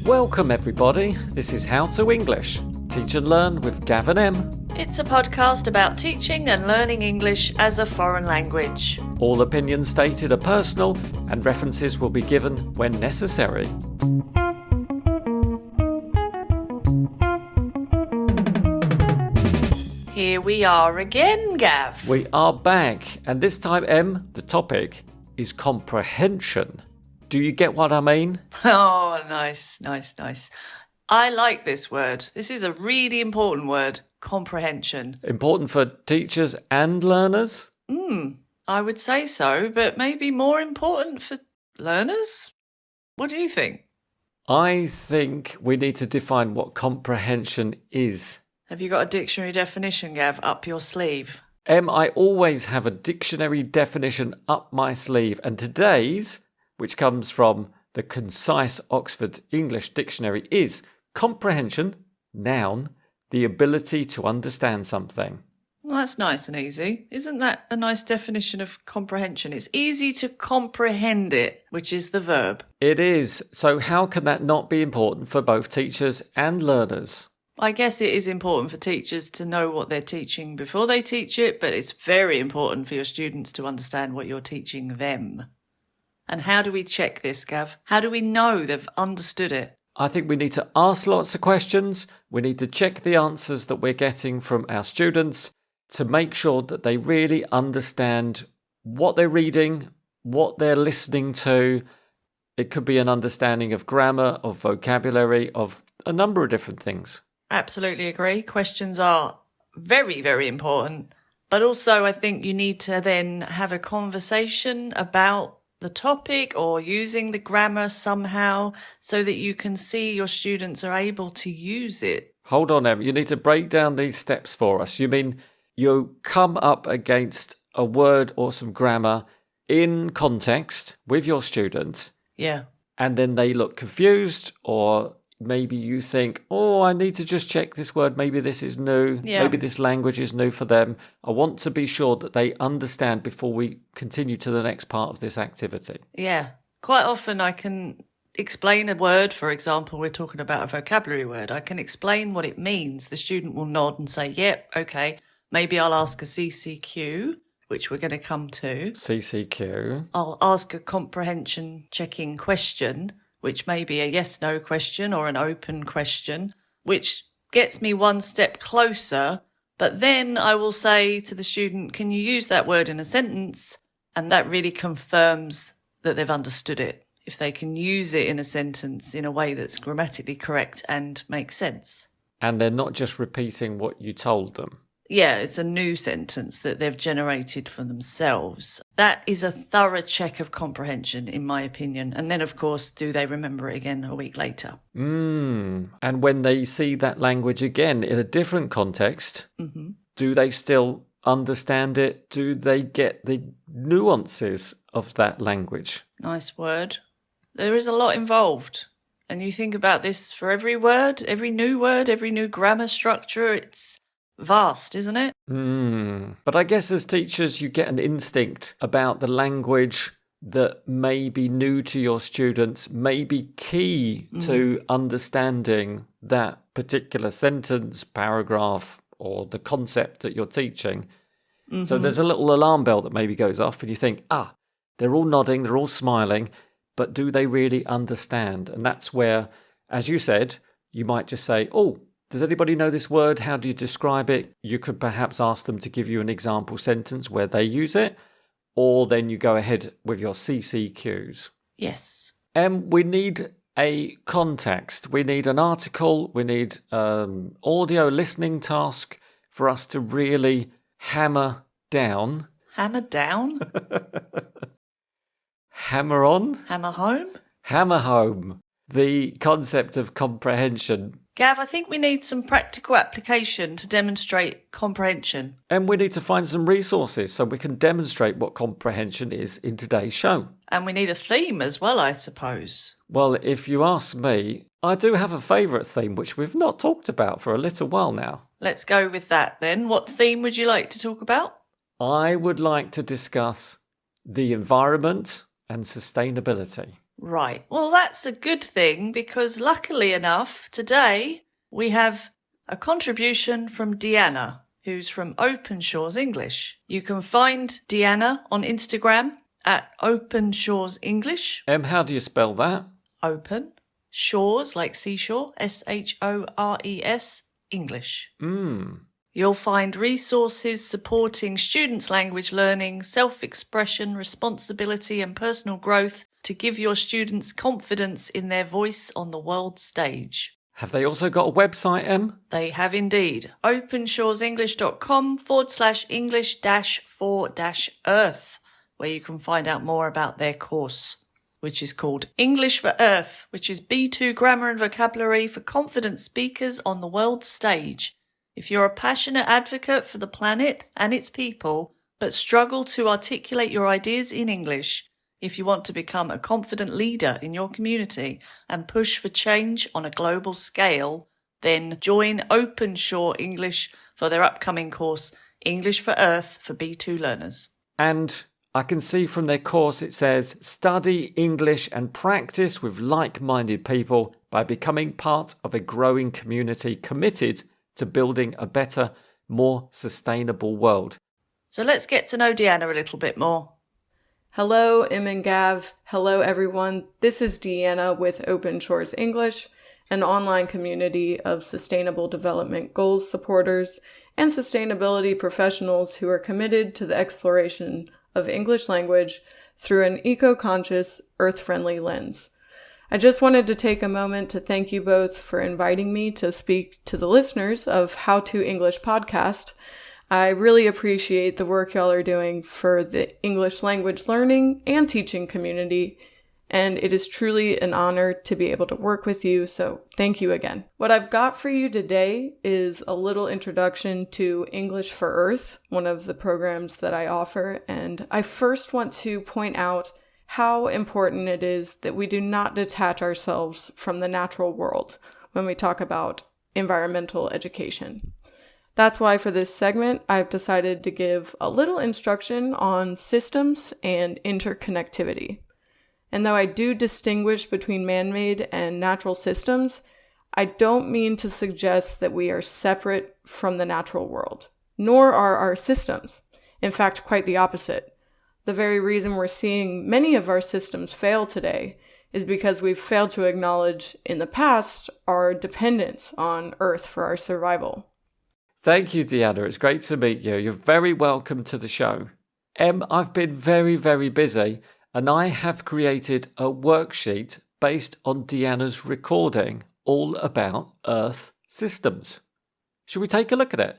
Welcome everybody, this is How to English. Teach and learn with Gav and Em. It's a podcast about teaching and learning English as a foreign language. All opinions stated are personal and references will be given when necessary. Here we are again, Gav. We are back, and this time, Em, the topic is comprehension. Do you get what I mean? Oh, nice. I like this word. This is a really important word, comprehension. Important for teachers and learners? I would say so, but maybe more important for learners? What do you think? I think we need to define what comprehension is. Have you got a dictionary definition, Gav, up your sleeve? Em, I always have a dictionary definition up my sleeve, and today's, which comes from the Concise Oxford English Dictionary, is comprehension, noun, the ability to understand something. Well, that's nice and easy. Isn't that a nice definition of comprehension? It's easy to comprehend it, which is the verb. It is. So how can that not be important for both teachers and learners? I guess it is important for teachers to know what they're teaching before they teach it, but it's very important for your students to understand what you're teaching them. And how do we check this, Gav? How do we know they've understood it? I think we need to ask lots of questions. We need to check the answers that we're getting from our students to make sure that they really understand what they're reading, what they're listening to. It could be an understanding of grammar, of vocabulary, of a number of different things. Absolutely agree. Questions are very, very important. But also I think you need to then have a conversation about the topic or using the grammar somehow so that you can see your students are able to use it. Hold on, Em. You need to break down these steps for us. You mean you come up against a word or some grammar in context with your students. Yeah. And then they look confused, or maybe you think, oh, I need to just check this word. Maybe this is new. Yeah. Maybe this language is new for them. I want to be sure that they understand before we continue to the next part of this activity. Yeah. Quite often I can explain a word. For example, we're talking about a vocabulary word. I can explain what it means. The student will nod and say, yep, okay. Maybe I'll ask a CCQ, which we're going to come to. CCQ. I'll ask a comprehension checking question, which may be a yes-no question or an open question, which gets me one step closer. But then I will say to the student, can you use that word in a sentence? And that really confirms that they've understood it. If they can use it in a sentence in a way that's grammatically correct and makes sense. And they're not just repeating what you told them. Yeah, it's a new sentence that they've generated for themselves. That is a thorough check of comprehension, in my opinion. And then, of course, do they remember it again a week later? And when they see that language again in a different context, do they still understand it? Do they get the nuances of that language? Nice word. There is a lot involved. And you think about this for every word, every new grammar structure, it's vast, isn't it? But I guess as teachers, you get an instinct about the language that may be new to your students, may be key to understanding that particular sentence, paragraph, or the concept that you're teaching. So there's a little alarm bell that maybe goes off and you think, they're all nodding, they're all smiling, but do they really understand? And that's where, as you said, you might just say, does anybody know this word? How do you describe it? You could perhaps ask them to give you an example sentence where they use it, or then you go ahead with your CCQs. Yes. We need a context. We need an article. We need audio listening task for us to really hammer down. Hammer down? Hammer on? Hammer home? Hammer home. The concept of comprehension. Gav, I think we need some practical application to demonstrate comprehension. And we need to find some resources so we can demonstrate what comprehension is in today's show. And we need a theme as well, I suppose. Well, if you ask me, I do have a favourite theme which we've not talked about for a little while now. Let's go with that then. What theme would you like to talk about? I would like to discuss the environment and sustainability. Right. Well, that's a good thing because luckily enough, today we have a contribution from Deanna, who's from Open Shores English. You can find Deanna on Instagram at Open Shores English. How do you spell that? Open Shores, like seashore, SHORES, English. You'll find resources supporting students' language learning, self-expression, responsibility and personal growth to give your students confidence in their voice on the world stage. Have they also got a website, Em? They have indeed. openshoresenglish.com/English-for-Earth, where you can find out more about their course, which is called English for Earth, which is B2 grammar and vocabulary for confident speakers on the world stage. If you're a passionate advocate for the planet and its people, but struggle to articulate your ideas in English, if you want to become a confident leader in your community and push for change on a global scale, then join Open Shore English for their upcoming course, English for Earth for B2 learners. And I can see from their course it says, study English and practice with like-minded people by becoming part of a growing community committed to building a better, more sustainable world. So let's get to know Deanna a little bit more. Hello, Em and Gav. Hello, everyone. This is Deanna with Open Shores English, an online community of sustainable development goals supporters and sustainability professionals who are committed to the exploration of English language through an eco-conscious, earth-friendly lens. I just wanted to take a moment to thank you both for inviting me to speak to the listeners of How to English podcast. I really appreciate the work y'all are doing for the English language learning and teaching community, and it is truly an honor to be able to work with you, so thank you again. What I've got for you today is a little introduction to English for Earth, one of the programs that I offer, and I first want to point out how important it is that we do not detach ourselves from the natural world when we talk about environmental education. That's why for this segment, I've decided to give a little instruction on systems and interconnectivity. And though I do distinguish between man-made and natural systems, I don't mean to suggest that we are separate from the natural world, nor are our systems. In fact, quite the opposite. The very reason we're seeing many of our systems fail today is because we've failed to acknowledge in the past our dependence on Earth for our survival. Thank you, Deanna. It's great to meet you. You're very welcome to the show. Em, I've been very, very busy, and I have created a worksheet based on Deanna's recording all about Earth systems. Should we take a look at it?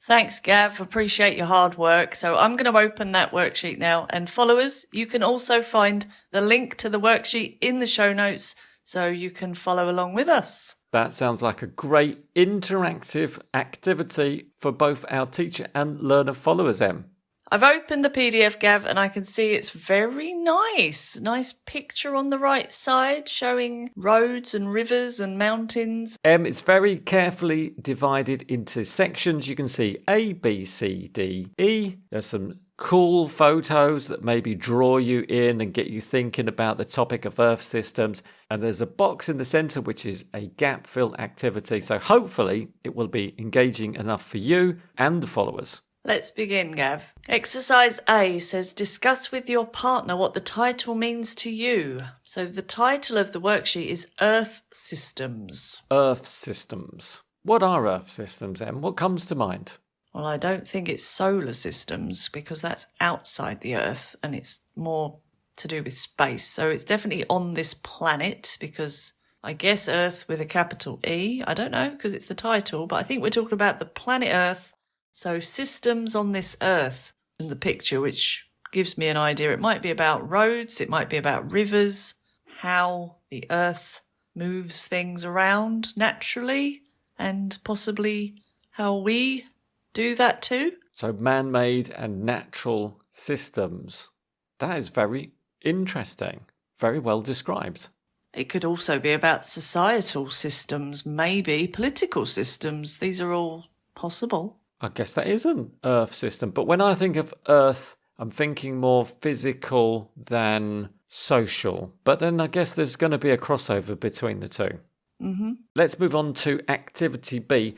Thanks, Gav. Appreciate your hard work. So I'm going to open that worksheet now. And followers, you can also find the link to the worksheet in the show notes so you can follow along with us. That sounds like a great interactive activity for both our teacher and learner followers, Em. I've opened the PDF, Gav, and I can see it's very nice. Nice picture on the right side showing roads and rivers and mountains. It's very carefully divided into sections. You can see A, B, C, D, E. There's some cool photos that maybe draw you in and get you thinking about the topic of Earth systems. And there's a box in the center, which is a gap fill activity. So hopefully it will be engaging enough for you and the followers. Let's begin, Gav. Exercise A says, discuss with your partner what the title means to you. So the title of the worksheet is Earth Systems. Earth systems. What are Earth systems, Em? What comes to mind? Well, I don't think it's solar systems because that's outside the Earth and it's more to do with space. So it's definitely on this planet because I guess Earth with a capital E. I don't know because it's the title, but I think we're talking about the planet Earth. So systems on this Earth in the picture, which gives me an idea. It might be about roads, it might be about rivers, how the Earth moves things around naturally, and possibly how we do that too. So man-made and natural systems. That is very interesting. Very well described. It could also be about societal systems, maybe political systems. These are all possible. I guess that is an Earth system. But when I think of Earth, I'm thinking more physical than social. But then I guess there's going to be a crossover between the two. Mm-hmm. Let's move on to activity B.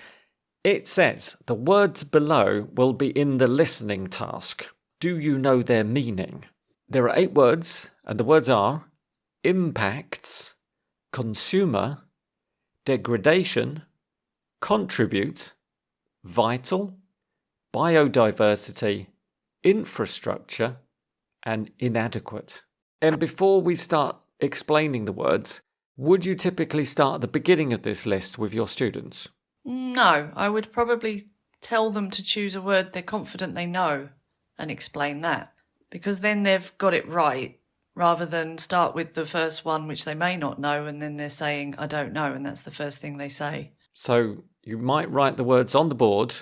It says the words below will be in the listening task. Do you know their meaning? There are 8 words, and the words are impacts, consumer, degradation, contribute, vital, biodiversity, infrastructure, and inadequate. And before we start explaining the words, would you typically start at the beginning of this list with your students? No, I would probably tell them to choose a word they're confident they know and explain that, because then they've got it right, rather than start with the first one which they may not know and then they're saying, I don't know, and that's the first thing they say. So you might write the words on the board,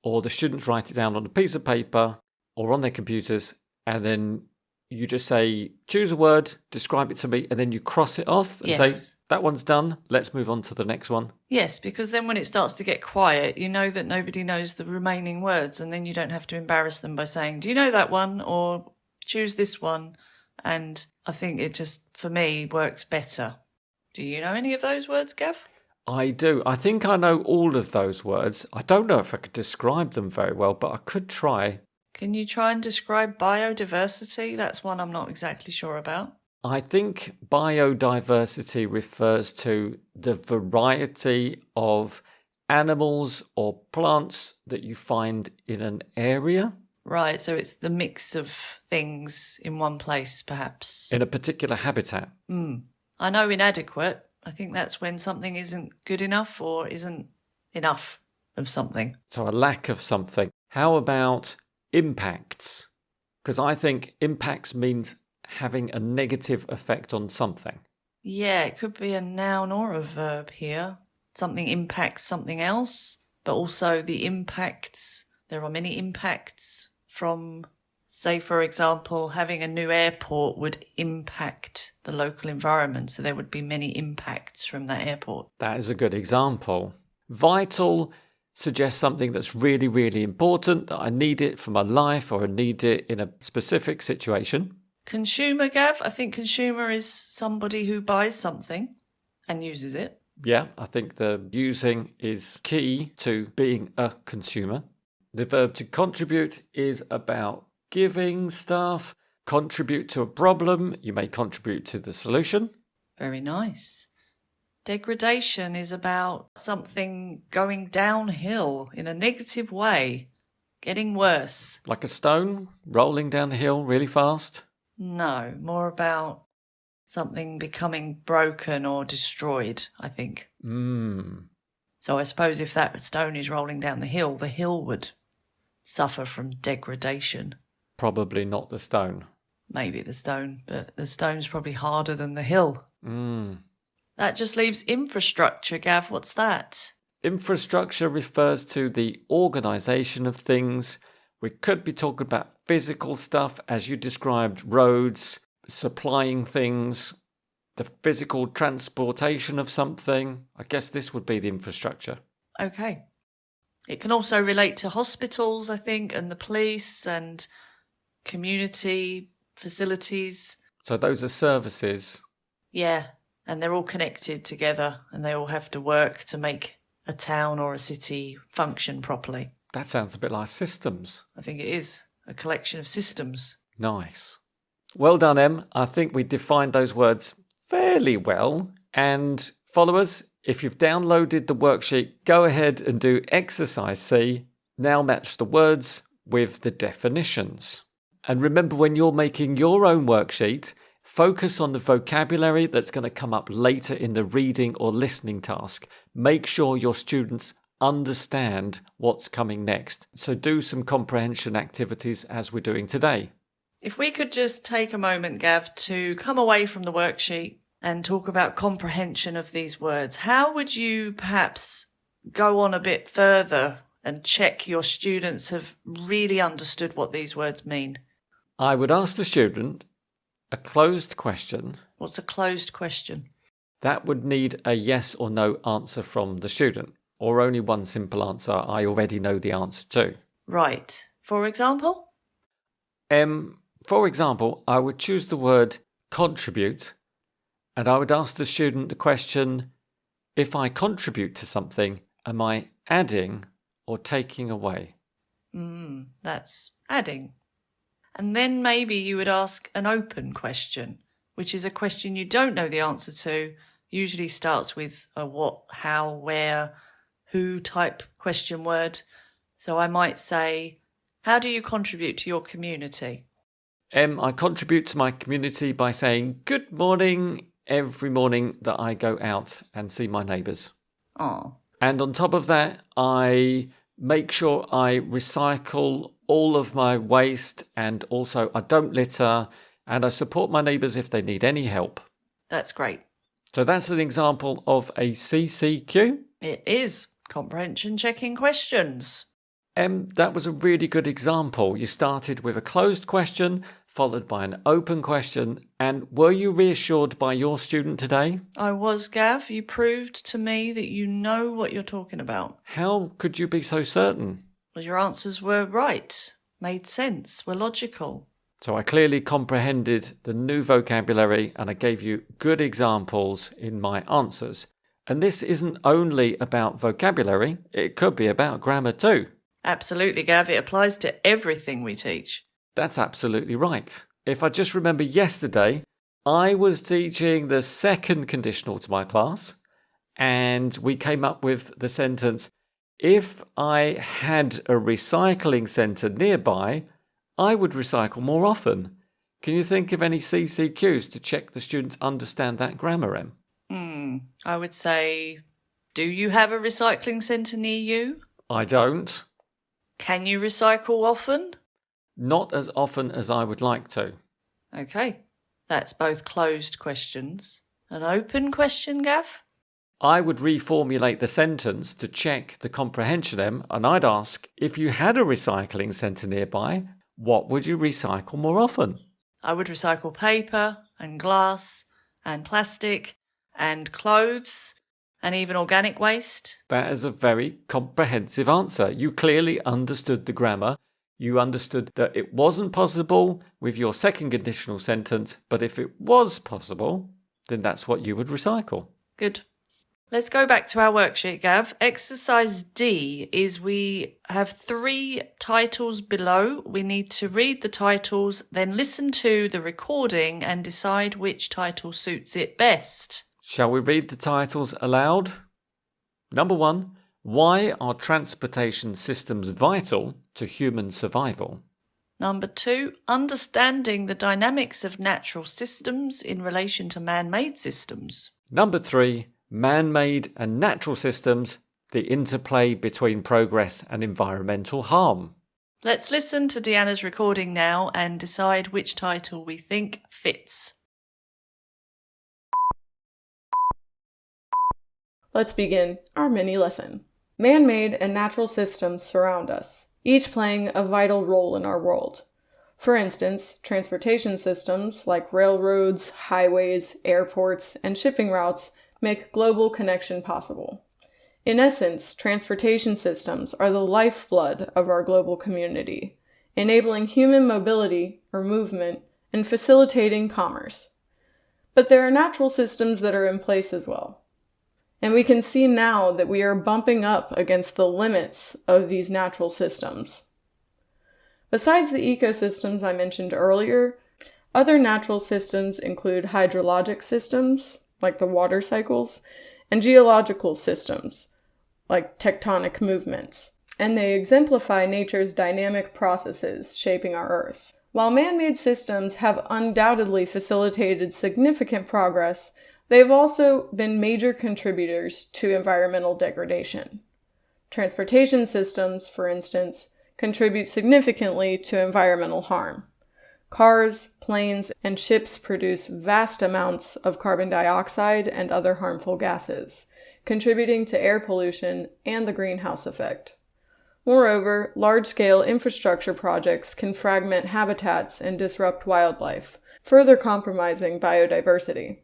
or the students write it down on a piece of paper or on their computers, and then you just say, choose a word, describe it to me, and then you cross it off and say, that one's done, let's move on to the next one. Yes, because then when it starts to get quiet, you know that nobody knows the remaining words, and then you don't have to embarrass them by saying, do you know that one? Or choose this one. And I think it just, for me, works better. Do you know any of those words, Gav? I do. I think I know all of those words. I don't know if I could describe them very well, but I could try. Can you try and describe biodiversity? That's one I'm not exactly sure about. I think biodiversity refers to the variety of animals or plants that you find in an area. Right, so it's the mix of things in one place, perhaps. In a particular habitat. I know inadequate. I think that's when something isn't good enough or isn't enough of something. So a lack of something. How about impacts? Because I think impacts means having a negative effect on something. Yeah, it could be a noun or a verb here. Something impacts something else, but also the impacts. There are many impacts from, say, for example, having a new airport would impact the local environment. So there would be many impacts from that airport. That is a good example. Vital suggests something that's really, really important, that I need it for my life or I need it in a specific situation. Consumer, Gav? I think consumer is somebody who buys something and uses it. Yeah, I think the using is key to being a consumer. The verb to contribute is about giving stuff. Contribute to a problem. You may contribute to the solution. Very nice. Degradation is about something going downhill in a negative way, getting worse. Like a stone rolling down the hill really fast. No, more about something becoming broken or destroyed, I think. So I suppose if that stone is rolling down the hill would suffer from degradation. Probably not the stone. Maybe the stone, but the stone's probably harder than the hill. That just leaves infrastructure, Gav. What's that? Infrastructure refers to the organisation of things. We could be talking about physical stuff, as you described, roads, supplying things, the physical transportation of something. I guess this would be the infrastructure. Okay. It can also relate to hospitals, I think, and the police and community facilities. So those are services. Yeah, and they're all connected together and they all have to work to make a town or a city function properly. That sounds a bit like systems. I think it is a collection of systems. Nice. Well done, Em. I think we defined those words fairly well. And followers, if you've downloaded the worksheet, go ahead and do exercise C. Now match the words with the definitions. And remember, when you're making your own worksheet, focus on the vocabulary that's going to come up later in the reading or listening task. Make sure your students understand what's coming next. So do some comprehension activities as we're doing today. If we could just take a moment, Gav, to come away from the worksheet and talk about comprehension of these words. How would you perhaps go on a bit further and check your students have really understood what these words mean? I would ask the student a closed question. What's a closed question? That would need a yes or no answer from the student, or only one simple answer I already know the answer to. Right. For example? For example, I would choose the word contribute, and I would ask the student the question, if I contribute to something, am I adding or taking away? That's adding. And then maybe you would ask an open question, which is a question you don't know the answer to, usually starts with a what, how, where, who type question word. So I might say, how do you contribute to your community? I contribute to my community by saying good morning every morning that I go out and see my neighbours. Oh. And on top of that, I make sure I recycle all of my waste, and also I don't litter, and I support my neighbours if they need any help. That's great. So that's an example of a CCQ. It is comprehension checking questions. That was a really good example. You started with a closed question, followed by an open question. And were you reassured by your student today? I was, Gav. You proved to me that you know what you're talking about. How could you be so certain? Well, your answers were right, made sense, were logical. So I clearly comprehended the new vocabulary, and I gave you good examples in my answers. And this isn't only about vocabulary, it could be about grammar too. Absolutely, Gav. It applies to everything we teach. That's absolutely right. If I just remember yesterday, I was teaching the second conditional to my class, and we came up with the sentence, if I had a recycling centre nearby, I would recycle more often. Can you think of any CCQs to check the students understand that grammar, Em? I would say, do you have a recycling centre near you? I don't. Can you recycle often? Not as often as I would like to. Okay, that's both closed questions. An open question, Gav? I would reformulate the sentence to check the comprehension, Em, and I'd ask, if you had a recycling centre nearby, what would you recycle more often? I would recycle paper and glass and plastic and clothes and even organic waste. That is a very comprehensive answer. You clearly understood the grammar. You understood that it wasn't possible with your second conditional sentence, but if it was possible, then that's what you would recycle. Good. Let's go back to our worksheet, Gav. Exercise D is we have 3 titles below. We need to read the titles, then listen to the recording and decide which title suits it best. Shall we read the titles aloud? Number 1, why are transportation systems vital to human survival? Number 2, understanding the dynamics of natural systems in relation to man-made systems. Number 3, man-made and natural systems, the interplay between progress and environmental harm. Let's listen to Deanna's recording now and decide which title we think fits. Let's begin our mini lesson. Man-made and natural systems surround us, each playing a vital role in our world. For instance, transportation systems like railroads, highways, airports, and shipping routes make global connection possible. In essence, transportation systems are the lifeblood of our global community, enabling human mobility or movement and facilitating commerce. But there are natural systems that are in place as well. And we can see now that we are bumping up against the limits of these natural systems. Besides the ecosystems I mentioned earlier, other natural systems include hydrologic systems, like the water cycles, and geological systems, like tectonic movements. And they exemplify nature's dynamic processes shaping our Earth. While man-made systems have undoubtedly facilitated significant progress, they've also been major contributors to environmental degradation. Transportation systems, for instance, contribute significantly to environmental harm. Cars, planes, and ships produce vast amounts of carbon dioxide and other harmful gases, contributing to air pollution and the greenhouse effect. Moreover, large-scale infrastructure projects can fragment habitats and disrupt wildlife, further compromising biodiversity.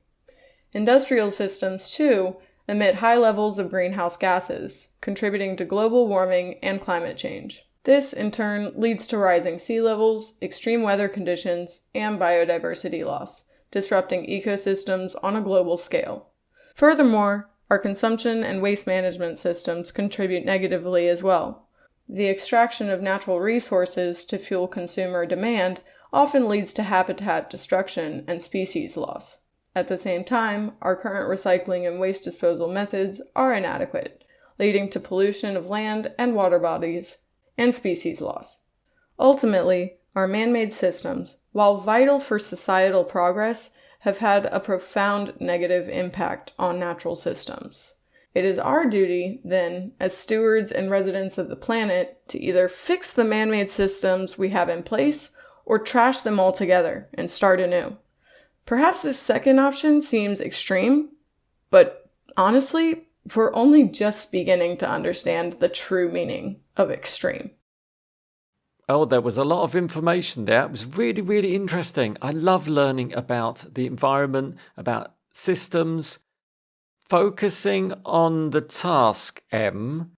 Industrial systems, too, emit high levels of greenhouse gases, contributing to global warming and climate change. This, in turn, leads to rising sea levels, extreme weather conditions, and biodiversity loss, disrupting ecosystems on a global scale. Furthermore, our consumption and waste management systems contribute negatively as well. The extraction of natural resources to fuel consumer demand often leads to habitat destruction and species loss. At the same time, our current recycling and waste disposal methods are inadequate, leading to pollution of land and water bodies and species loss. Ultimately, our man-made systems, while vital for societal progress, have had a profound negative impact on natural systems. It is our duty, then, as stewards and residents of the planet, to either fix the man-made systems we have in place or trash them altogether and start anew. Perhaps this second option seems extreme, but honestly, we're only just beginning to understand the true meaning of extreme. Oh, there was a lot of information there. It was really, really interesting. I love learning about the environment, about systems. Focusing on the task, Em,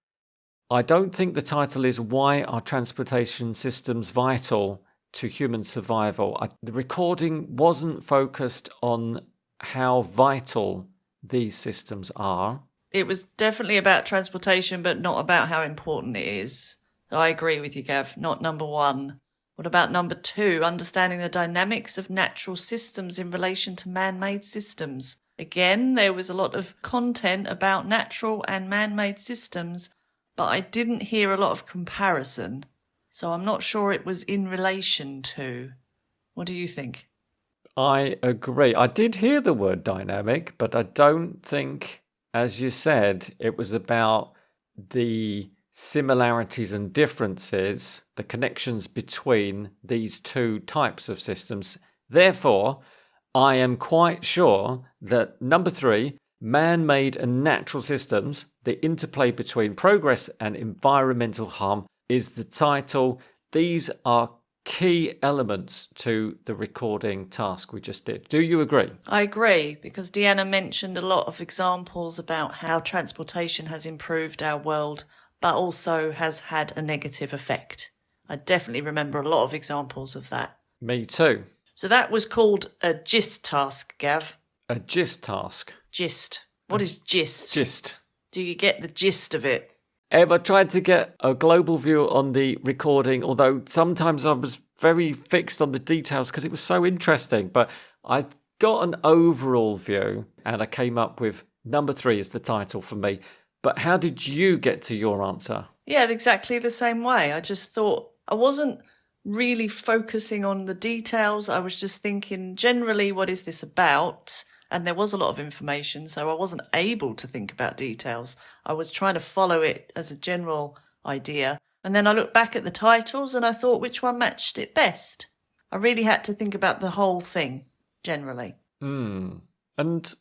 I don't think the title is Why Are Transportation Systems Vital to Human Survival? The recording wasn't focused on how vital these systems are. It was definitely about transportation, but not about how important it is. I agree with you, Gav. Not number one. What about number two? Understanding the dynamics of natural systems in relation to man-made systems. Again, there was a lot of content about natural and man-made systems, but I didn't hear a lot of comparison. So I'm not sure it was in relation to. What do you think? I agree. I did hear the word dynamic, but I don't think, as you said, it was about the similarities and differences, the connections between these two types of systems. Therefore, I am quite sure that number three, man-made and natural systems, the interplay between progress and environmental harm, is the title. These are key elements to the recording task we just did. Do you agree? I agree, because Deanna mentioned a lot of examples about how transportation has improved our world, but also has had a negative effect. I definitely remember a lot of examples of that. Me too. So that was called a GIST task, Gav. A GIST task. GIST. What is GIST? GIST. Do you get the gist of it? I tried to get a global view on the recording, although sometimes I was very fixed on the details because it was so interesting. But I got an overall view and I came up with number three as the title for me. But how did you get to your answer? Yeah, exactly the same way. I just thought I wasn't really focusing on the details. I was just thinking generally, what is this about? And there was a lot of information, so I wasn't able to think about details. I was trying to follow it as a general idea. And then I looked back at the titles and I thought which one matched it best. I really had to think about the whole thing, generally. And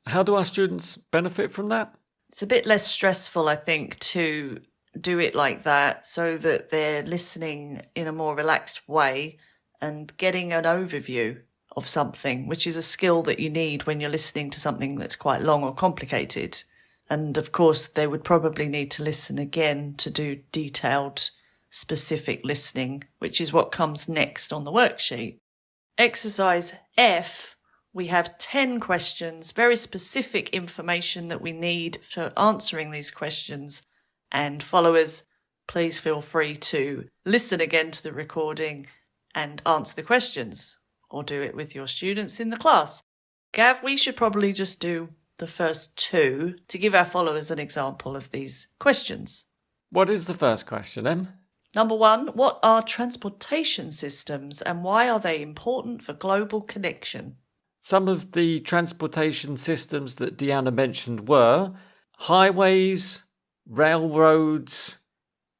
how do our students benefit from that? It's a bit less stressful, I think, to do it like that so that they're listening in a more relaxed way and getting an overview of something, which is a skill that you need when you're listening to something that's quite long or complicated. And of course, they would probably need to listen again to do detailed, specific listening, which is what comes next on the worksheet. Exercise F, we have 10 questions, very specific information that we need for answering these questions. And followers, please feel free to listen again to the recording and answer the questions, or do it with your students in the class. Gav, we should probably just do the first two to give our followers an example of these questions. What is the first question, Em? Number one, what are transportation systems and why are they important for global connection? Some of the transportation systems that Deanna mentioned were highways, railroads,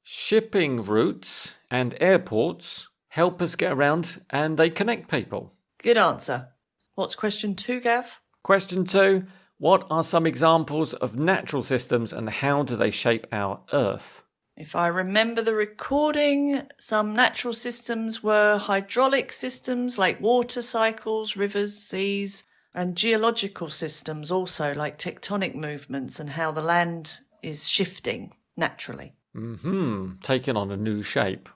shipping routes, and airports help us get around and they connect people. Good answer. What's question two, Gav? Question two, what are some examples of natural systems and how do they shape our Earth? If I remember the recording, some natural systems were hydraulic systems like water cycles, rivers, seas, and geological systems also like tectonic movements and how the land is shifting naturally. Taking on a new shape.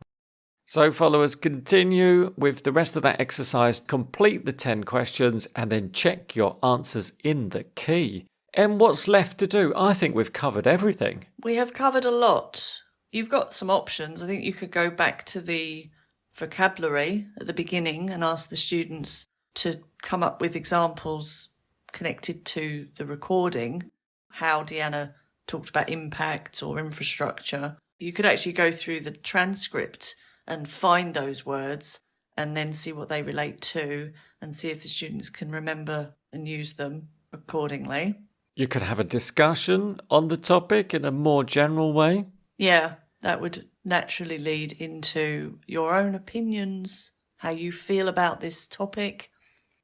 So followers, continue with the rest of that exercise, complete the 10 questions and then check your answers in the key. And what's left to do? I think we've covered everything. We have covered a lot. You've got some options. I think you could go back to the vocabulary at the beginning and ask the students to come up with examples connected to the recording, how Deanna talked about impact or infrastructure. You could actually go through the transcript and find those words and then see what they relate to and see if the students can remember and use them accordingly. You could have a discussion on the topic in a more general way. Yeah, that would naturally lead into your own opinions, how you feel about this topic.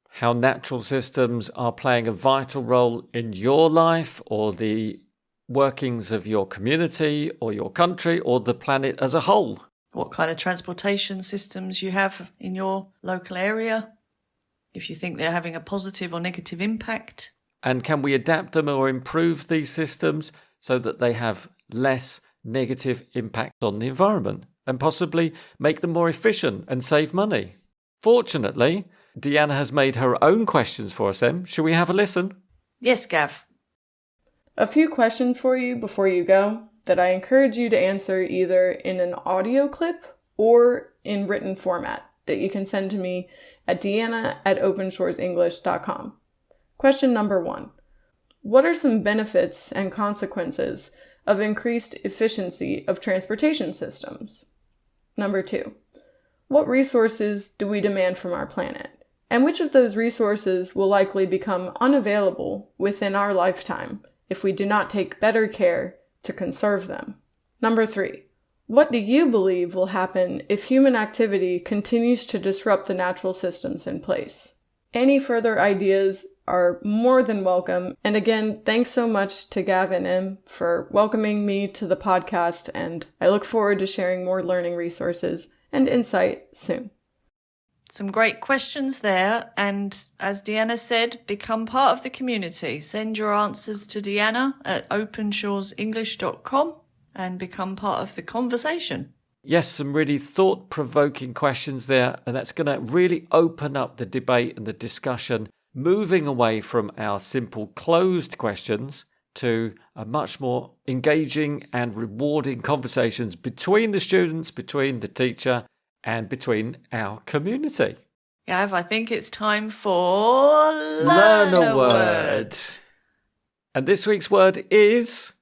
How natural systems are playing a vital role in your life or the workings of your community or your country or the planet as a whole. What kind of transportation systems you have in your local area, if you think they're having a positive or negative impact. And can we adapt them or improve these systems so that they have less negative impact on the environment and possibly make them more efficient and save money? Fortunately, Deanna has made her own questions for us, Em. Shall we have a listen? Yes, Gav. A few questions for you before you go that I encourage you to answer either in an audio clip or in written format that you can send to me at deanna@openshoresenglish.com. Question number 1. What are some benefits and consequences of increased efficiency of transportation systems? Number 2. What resources do we demand from our planet? And which of those resources will likely become unavailable within our lifetime if we do not take better care to conserve them? Number 3. What do you believe will happen if human activity continues to disrupt the natural systems in place? Any further ideas are more than welcome. And again, thanks so much to Gav and Em for welcoming me to the podcast, and I look forward to sharing more learning resources and insight soon. Some great questions there, and as Deanna said, become part of the community. Send your answers to Deanna at openshoresenglish.com and become part of the conversation. Yes, some really thought-provoking questions there, and that's going to really open up the debate and the discussion, moving away from our simple closed questions to a much more engaging and rewarding conversations between the students, between the teacher, and between our community. Gav, I think it's time for Learn a word. And this week's word is...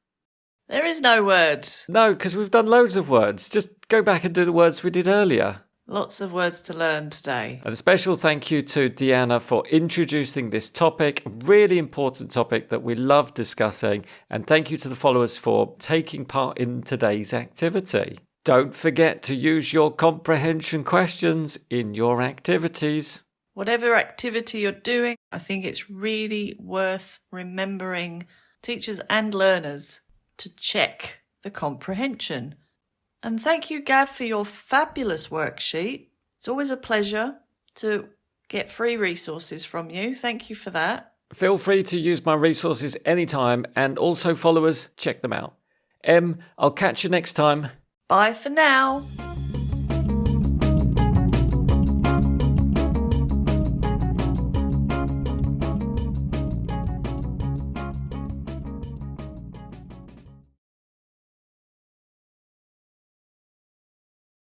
There is no word. No, because we've done loads of words. Just go back and do the words we did earlier. Lots of words to learn today. And a special thank you to Deanna for introducing this topic, a really important topic that we love discussing. And thank you to the followers for taking part in today's activity. Don't forget to use your comprehension questions in your activities. Whatever activity you're doing, I think it's really worth remembering, teachers and learners, to check the comprehension. And thank you, Gav, for your fabulous worksheet. It's always a pleasure to get free resources from you. Thank you for that. Feel free to use my resources anytime, and also followers, check them out. Em, I'll catch you next time. Bye for now.